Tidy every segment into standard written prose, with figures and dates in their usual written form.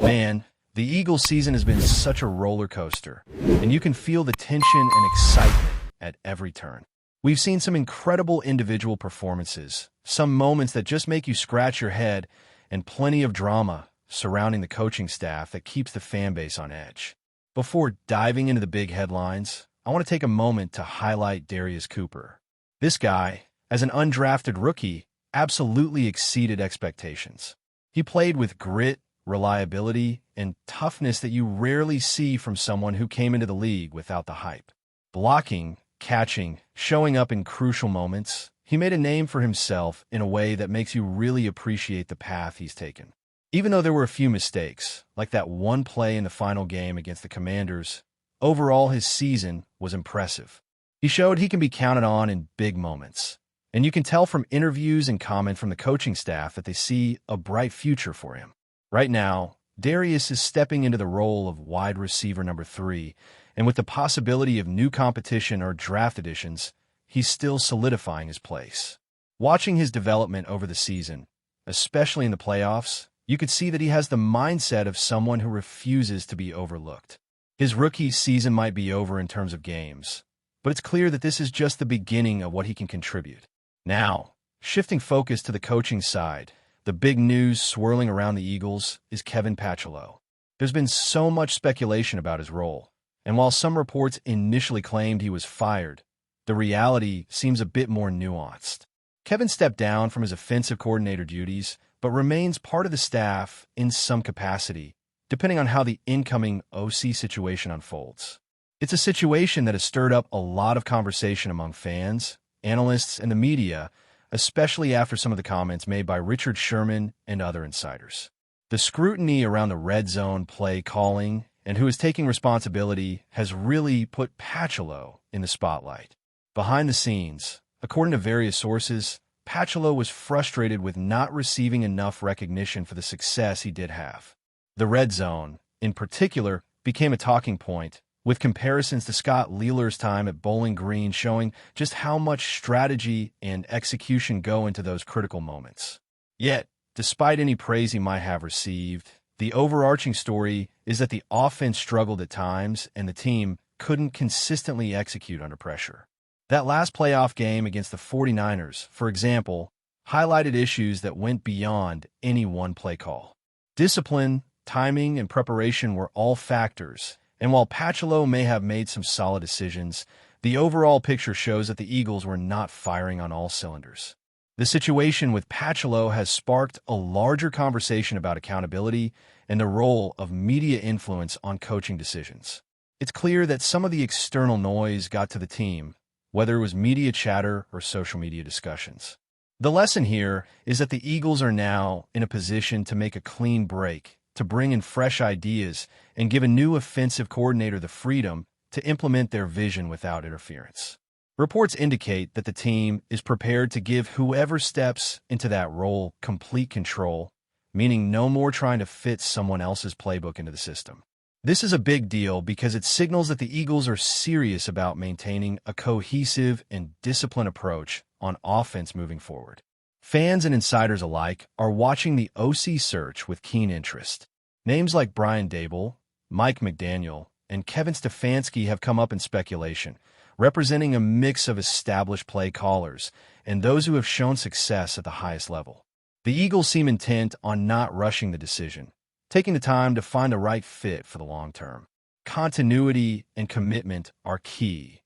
Man, the Eagles season has been such a roller coaster, and you can feel the tension and excitement at every turn. We've seen some incredible individual performances, some moments that just make you scratch your head, and plenty of drama surrounding the coaching staff that keeps the fan base on edge. Before diving into the big headlines, I want to take a moment to highlight Darius Cooper. This guy, as an undrafted rookie, absolutely exceeded expectations. He played with grit, reliability, and toughness that you rarely see from someone who came into the league without the hype. Blocking, catching, showing up in crucial moments, he made a name for himself in a way that makes you really appreciate the path he's taken. Even though there were a few mistakes, like that one play in the final game against the Commanders, overall his season was impressive. He showed he can be counted on in big moments, and you can tell from interviews and comment from the coaching staff that they see a bright future for him. Right now, Darius is stepping into the role of wide receiver number 3, and with the possibility of new competition or draft additions, he's still solidifying his place. Watching his development over the season, especially in the playoffs, you could see that he has the mindset of someone who refuses to be overlooked. His rookie season might be over in terms of games, but it's clear that this is just the beginning of what he can contribute. Now, shifting focus to the coaching side, the big news swirling around the Eagles is Kevin Patchello. There's been so much speculation about his role, and while some reports initially claimed he was fired, the reality seems a bit more nuanced. Kevin stepped down from his offensive coordinator duties, but remains part of the staff in some capacity, depending on how the incoming OC situation unfolds. It's a situation that has stirred up a lot of conversation among fans, analysts, and the media, especially after some of the comments made by Richard Sherman and other insiders. The scrutiny around the red zone play calling and who is taking responsibility has really put Patchello in the spotlight. Behind the scenes, according to various sources, Patchello was frustrated with not receiving enough recognition for the success he did have. The red zone, in particular, became a talking point, with comparisons to Scott Lealer's time at Bowling Green showing just how much strategy and execution go into those critical moments. Yet, despite any praise he might have received, the overarching story is that the offense struggled at times and the team couldn't consistently execute under pressure. That last playoff game against the 49ers, for example, highlighted issues that went beyond any one play call. Discipline, timing, and preparation were all factors, and while Patchello may have made some solid decisions, the overall picture shows that the Eagles were not firing on all cylinders. The situation with Patchello has sparked a larger conversation about accountability and the role of media influence on coaching decisions. It's clear that some of the external noise got to the team, whether it was media chatter or social media discussions. The lesson here is that the Eagles are now in a position to make a clean break, to bring in fresh ideas and give a new offensive coordinator the freedom to implement their vision without interference. Reports indicate that the team is prepared to give whoever steps into that role complete control, meaning no more trying to fit someone else's playbook into the system. This is a big deal because it signals that the Eagles are serious about maintaining a cohesive and disciplined approach on offense moving forward. Fans and insiders alike are watching the OC search with keen interest. Names like Brian Daboll, Mike McDaniel, and Kevin Stefanski have come up in speculation, representing a mix of established play callers and those who have shown success at the highest level. The Eagles seem intent on not rushing the decision, taking the time to find the right fit for the long term. Continuity and commitment are key,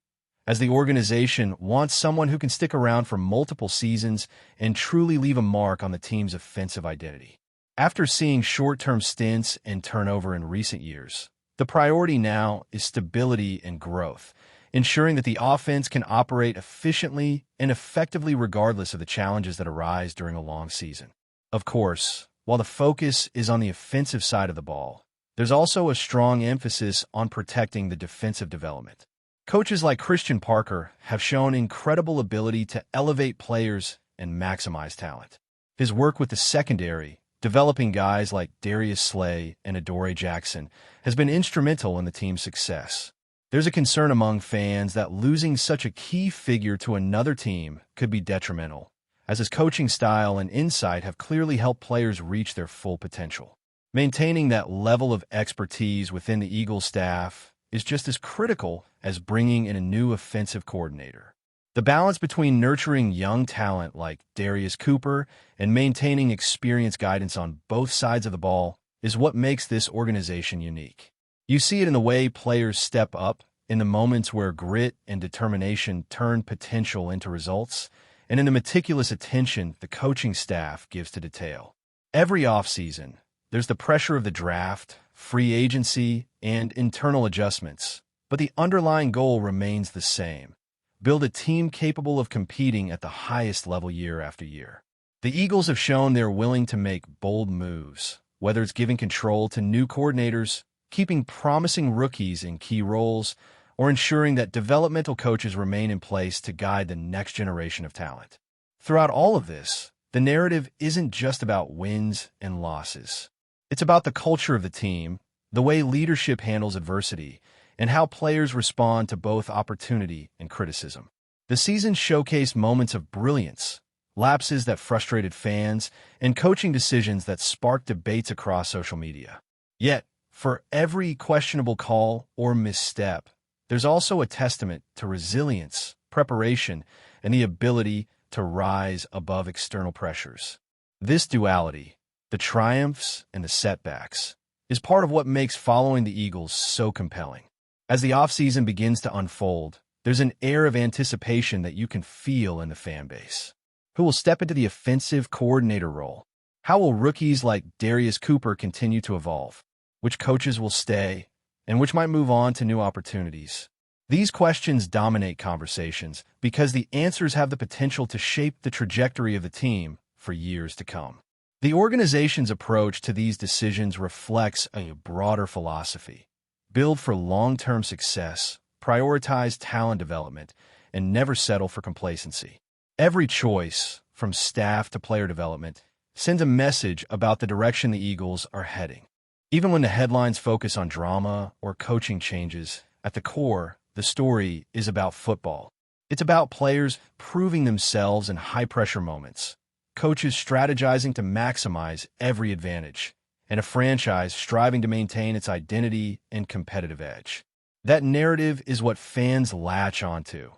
as the organization wants someone who can stick around for multiple seasons and truly leave a mark on the team's offensive identity. After seeing short-term stints and turnover in recent years, the priority now is stability and growth, ensuring that the offense can operate efficiently and effectively regardless of the challenges that arise during a long season. Of course, while the focus is on the offensive side of the ball, there's also a strong emphasis on protecting the defensive development. Coaches like Christian Parker have shown incredible ability to elevate players and maximize talent. His work with the secondary, developing guys like Darius Slay and Adoree Jackson, has been instrumental in the team's success. There's a concern among fans that losing such a key figure to another team could be detrimental, as his coaching style and insight have clearly helped players reach their full potential. Maintaining that level of expertise within the Eagles staff is just as critical as bringing in a new offensive coordinator. The balance between nurturing young talent like Darius Cooper and maintaining experienced guidance on both sides of the ball is what makes this organization unique. You see it in the way players step up, in the moments where grit and determination turn potential into results, and in the meticulous attention the coaching staff gives to detail. Every offseason, there's the pressure of the draft, free agency, and internal adjustments, but the underlying goal remains the same: build a team capable of competing at the highest level year after year. The Eagles have shown they're willing to make bold moves, whether it's giving control to new coordinators, keeping promising rookies in key roles, or ensuring that developmental coaches remain in place to guide the next generation of talent. Throughout all of this, the narrative isn't just about wins and losses. It's about the culture of the team, the way leadership handles adversity, and how players respond to both opportunity and criticism. The season showcased moments of brilliance, lapses that frustrated fans, and coaching decisions that sparked debates across social media. Yet, for every questionable call or misstep, there's also a testament to resilience, preparation, and the ability to rise above external pressures. This duality, the triumphs and the setbacks, is part of what makes following the Eagles so compelling. As the offseason begins to unfold, there's an air of anticipation that you can feel in the fan base. Who will step into the offensive coordinator role? How will rookies like Darius Cooper continue to evolve? Which coaches will stay, and which might move on to new opportunities? These questions dominate conversations because the answers have the potential to shape the trajectory of the team for years to come. The organization's approach to these decisions reflects a broader philosophy: build for long-term success, prioritize talent development, and never settle for complacency. Every choice, from staff to player development, sends a message about the direction the Eagles are heading. Even when the headlines focus on drama or coaching changes, at the core, the story is about football. It's about players proving themselves in high-pressure moments, coaches strategizing to maximize every advantage, and a franchise striving to maintain its identity and competitive edge. That narrative is what fans latch onto: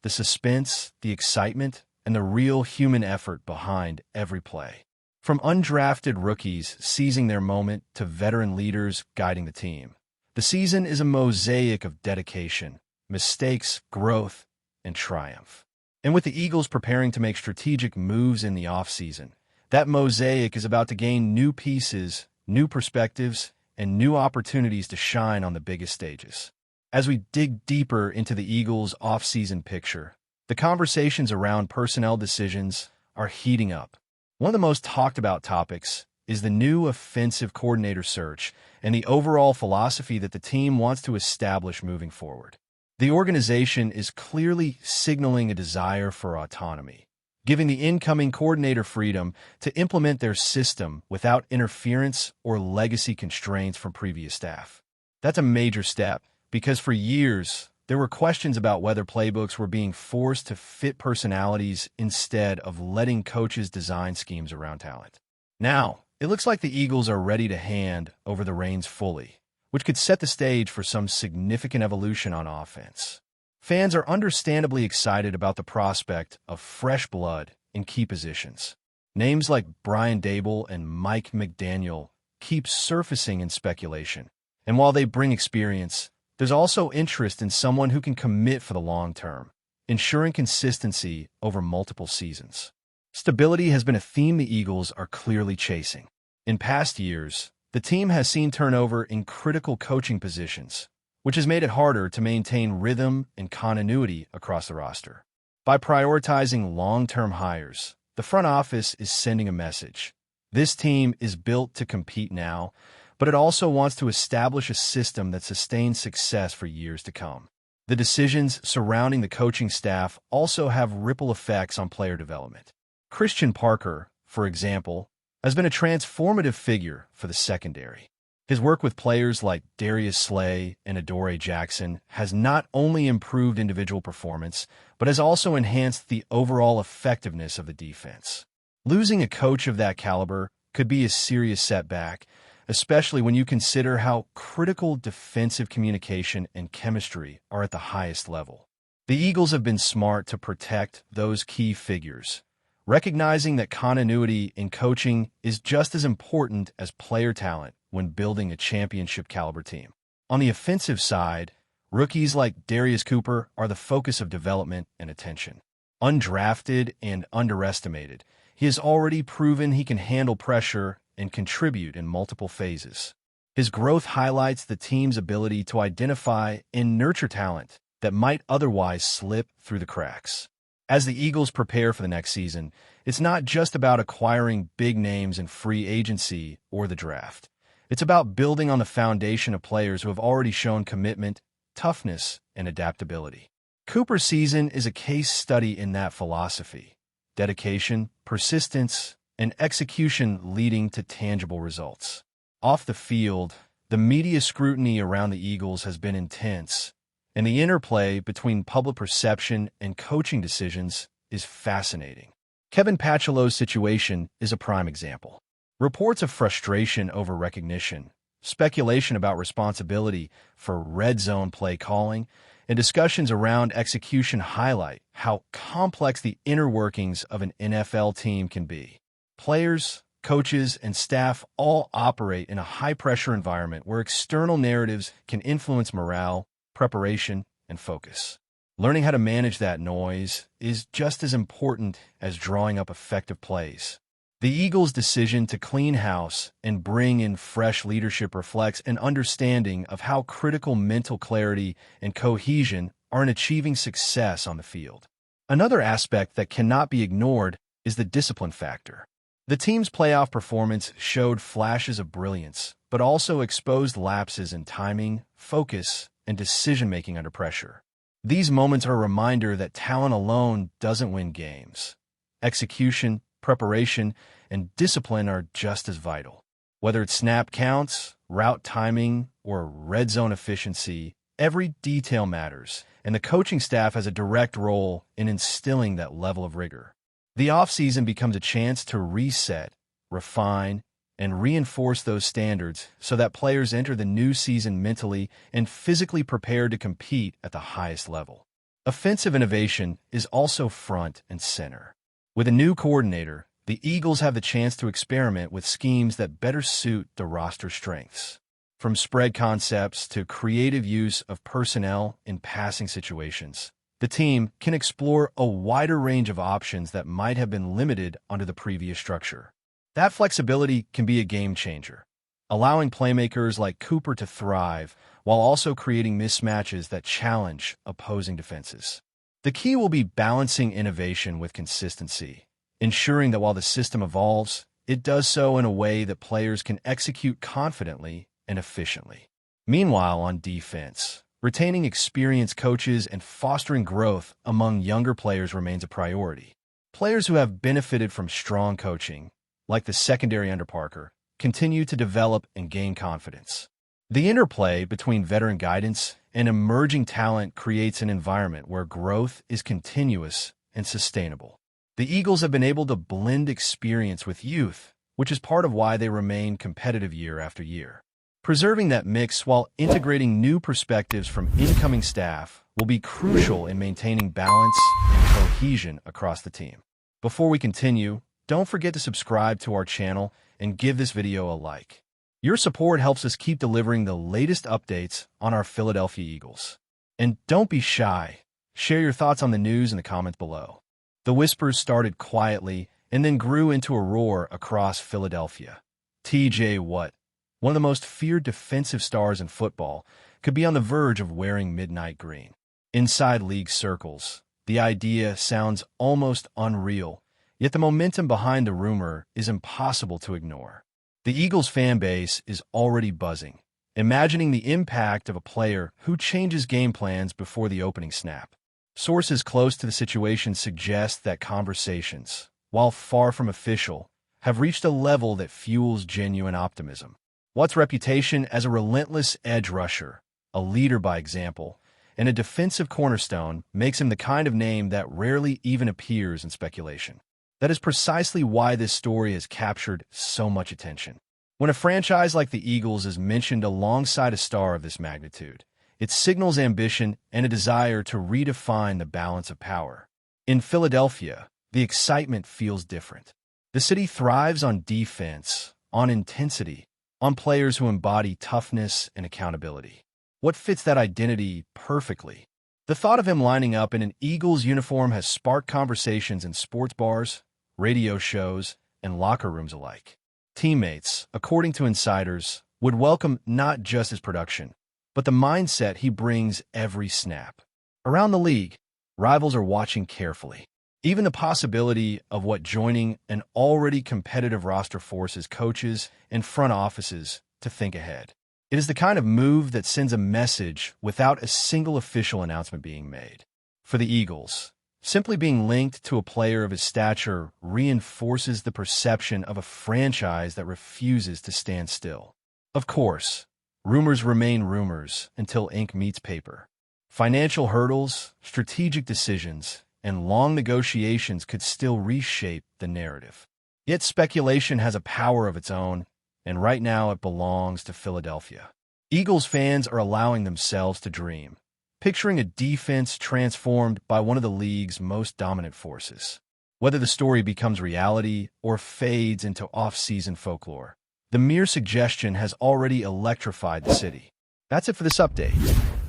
the suspense, the excitement, and the real human effort behind every play. From undrafted rookies seizing their moment to veteran leaders guiding the team, the season is a mosaic of dedication, mistakes, growth, and triumph. And with the Eagles preparing to make strategic moves in the offseason, that mosaic is about to gain new pieces, new perspectives, and new opportunities to shine on the biggest stages. As we dig deeper into the Eagles' offseason picture, the conversations around personnel decisions are heating up. One of the most talked about topics is the new offensive coordinator search and the overall philosophy that the team wants to establish moving forward. The organization is clearly signaling a desire for autonomy, giving the incoming coordinator freedom to implement their system without interference or legacy constraints from previous staff. That's a major step, because for years, there were questions about whether playbooks were being forced to fit personalities instead of letting coaches design schemes around talent. Now, it looks like the Eagles are ready to hand over the reins fully, which could set the stage for some significant evolution on offense. Fans are understandably excited about the prospect of fresh blood in key positions. Names like Brian Daboll and Mike McDaniel keep surfacing in speculation, and while they bring experience, there's also interest in someone who can commit for the long term, ensuring consistency over multiple seasons. Stability has been a theme the Eagles are clearly chasing. In past years, the team has seen turnover in critical coaching positions, which has made it harder to maintain rhythm and continuity across the roster. By prioritizing long-term hires, the front office is sending a message: this team is built to compete now, but it also wants to establish a system that sustains success for years to come. The decisions surrounding the coaching staff also have ripple effects on player development. Christian Parker, for example, has been a transformative figure for the secondary. His work with players like Darius Slay and Adoree Jackson has not only improved individual performance, but has also enhanced the overall effectiveness of the defense. Losing a coach of that caliber could be a serious setback, especially when you consider how critical defensive communication and chemistry are at the highest level. The Eagles have been smart to protect those key figures, recognizing that continuity in coaching is just as important as player talent when building a championship-caliber team. On the offensive side, rookies like Darius Cooper are the focus of development and attention. Undrafted and underestimated, he has already proven he can handle pressure and contribute in multiple phases. His growth highlights the team's ability to identify and nurture talent that might otherwise slip through the cracks. As the Eagles prepare for the next season, it's not just about acquiring big names in free agency or the draft. It's about building on the foundation of players who have already shown commitment, toughness, and adaptability. Cooper's season is a case study in that philosophy: dedication, persistence, and execution leading to tangible results. Off the field, the media scrutiny around the Eagles has been intense, and the interplay between public perception and coaching decisions is fascinating. Kevin Patchelow's situation is a prime example. Reports of frustration over recognition, speculation about responsibility for red zone play calling, and discussions around execution highlight how complex the inner workings of an NFL team can be. Players, coaches, and staff all operate in a high-pressure environment where external narratives can influence morale, preparation, and focus. Learning how to manage that noise is just as important as drawing up effective plays. The Eagles' decision to clean house and bring in fresh leadership reflects an understanding of how critical mental clarity and cohesion are in achieving success on the field. Another aspect that cannot be ignored is the discipline factor. The team's playoff performance showed flashes of brilliance, but also exposed lapses in timing, focus, and decision-making under pressure. These moments are a reminder that talent alone doesn't win games. Execution, preparation, and discipline are just as vital. Whether it's snap counts, route timing, or red zone efficiency, every detail matters, and the coaching staff has a direct role in instilling that level of rigor. The offseason becomes a chance to reset, refine, and reinforce those standards so that players enter the new season mentally and physically prepared to compete at the highest level. Offensive innovation is also front and center. With a new coordinator, the Eagles have the chance to experiment with schemes that better suit the roster strengths. From spread concepts to creative use of personnel in passing situations, the team can explore a wider range of options that might have been limited under the previous structure. That flexibility can be a game changer, allowing playmakers like Cooper to thrive while also creating mismatches that challenge opposing defenses. The key will be balancing innovation with consistency, ensuring that while the system evolves, it does so in a way that players can execute confidently and efficiently. Meanwhile, on defense, retaining experienced coaches and fostering growth among younger players remains a priority. Players who have benefited from strong coaching, like the secondary under Parker, continue to develop and gain confidence. The interplay between veteran guidance and emerging talent creates an environment where growth is continuous and sustainable. The Eagles have been able to blend experience with youth, which is part of why they remain competitive year after year. Preserving that mix while integrating new perspectives from incoming staff will be crucial in maintaining balance and cohesion across the team. Before we continue, don't forget to subscribe to our channel and give this video a like. Your support helps us keep delivering the latest updates on our Philadelphia Eagles. And don't be shy. Share your thoughts on the news in the comments below. The whispers started quietly and then grew into a roar across Philadelphia. TJ Watt, one of the most feared defensive stars in football, could be on the verge of wearing midnight green. Inside league circles, the idea sounds almost unreal, yet the momentum behind the rumor is impossible to ignore. The Eagles fan base is already buzzing, imagining the impact of a player who changes game plans before the opening snap. Sources close to the situation suggest that conversations, while far from official, have reached a level that fuels genuine optimism. Watt's reputation as a relentless edge rusher, a leader by example, and a defensive cornerstone makes him the kind of name that rarely even appears in speculation. That is precisely why this story has captured so much attention. When a franchise like the Eagles is mentioned alongside a star of this magnitude, it signals ambition and a desire to redefine the balance of power. In Philadelphia, the excitement feels different. The city thrives on defense, on intensity, on players who embody toughness and accountability. What fits that identity perfectly? The thought of him lining up in an Eagles uniform has sparked conversations in sports bars, radio shows, and locker rooms alike. Teammates, according to insiders, would welcome not just his production, but the mindset he brings every snap. Around the league, rivals are watching carefully. Even the possibility of what joining an already competitive roster forces coaches and front offices to think ahead. It is the kind of move that sends a message without a single official announcement being made. For the Eagles, simply being linked to a player of his stature reinforces the perception of a franchise that refuses to stand still. Of course, rumors remain rumors until ink meets paper. Financial hurdles, strategic decisions, and long negotiations could still reshape the narrative. Yet speculation has a power of its own, and right now it belongs to Philadelphia. Eagles fans are allowing themselves to dream, picturing a defense transformed by one of the league's most dominant forces. Whether the story becomes reality or fades into off-season folklore, the mere suggestion has already electrified the city. That's it for this update.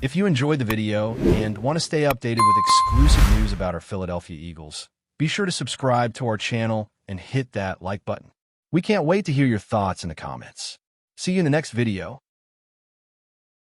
If you enjoyed the video and want to stay updated with exclusive news about our Philadelphia Eagles, be sure to subscribe to our channel and hit that like button. We can't wait to hear your thoughts in the comments. See you in the next video.